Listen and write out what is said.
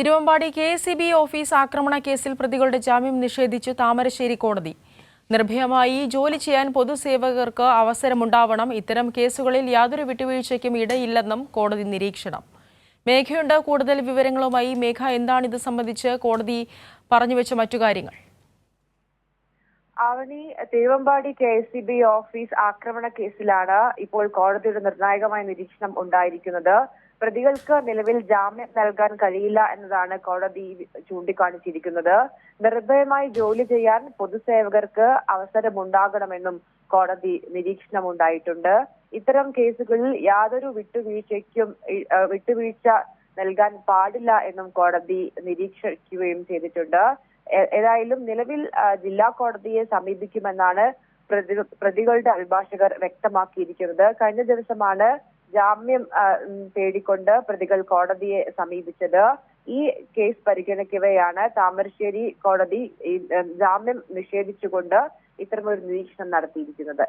Thiruvambady KSEB office ആക്രമണ കേസിൽ പ്രതികളുടെ ജാമ്യം നിഷേധിച്ച് താമരശ്ശേരി കോടതി. നിർഭയമായി ജോലി ചെയ്യാൻ പൊതുസേവകർക്ക് അവസരമുണ്ടാവണം. ഇത്തരം കേസുകളിൽ യാതൊരു വിട്ടുവീഴ്ചയ്ക്കും ഇടയില്ലെന്നും കോടതി നിരീക്ഷണം. മേഘയുണ്ട് കൂടുതൽ വിവരങ്ങളുമായി. മേഘ, എന്താണ് ഇത് സംബന്ധിച്ച് കോടതി പറഞ്ഞുവെച്ച മറ്റു കാര്യങ്ങൾ? ആവണി, തിരുവമ്പാടി KSEB ഓഫീസ് ആക്രമണ കേസിലാണ് ഇപ്പോൾ കോടതിയുടെ നിർണായകമായ നിരീക്ഷണം ഉണ്ടായിരിക്കുന്നത്. പ്രതികൾക്ക് നിലവിൽ ജാമ്യം നൽകാൻ കഴിയില്ല എന്നതാണ് കോടതി ചൂണ്ടിക്കാണിച്ചിരിക്കുന്നത്. നിർഭയമായി ജോലി ചെയ്യാൻ പൊതുസേവകർക്ക് അവസരമുണ്ടാകണമെന്നും കോടതി നിരീക്ഷണം ഉണ്ടായിട്ടുണ്ട്. ഇത്തരം കേസുകളിൽ യാതൊരു വിട്ടുവീഴ്ച നൽകാൻ പാടില്ല എന്നും കോടതി നിരീക്ഷിക്കുകയും ചെയ്തിട്ടുണ്ട്. ഏതായാലും നിലവിൽ ജില്ലാ കോടതിയെ സമീപിക്കുമെന്നാണ് പ്രതികളുടെ അഭിഭാഷകർ വ്യക്തമാക്കിയിരിക്കുന്നത്. കഴിഞ്ഞ ദിവസമാണ് ജാമ്യം തേടിക്കൊണ്ട് പ്രതികൾ കോടതിയെ സമീപിച്ചത്. ഈ കേസ് പരിഗണിക്കവെയാണ് താമരശ്ശേരി കോടതി ജാമ്യം നിഷേധിച്ചുകൊണ്ട് ഇത്തരമൊരു നിരീക്ഷണം നടത്തിയിരിക്കുന്നത്.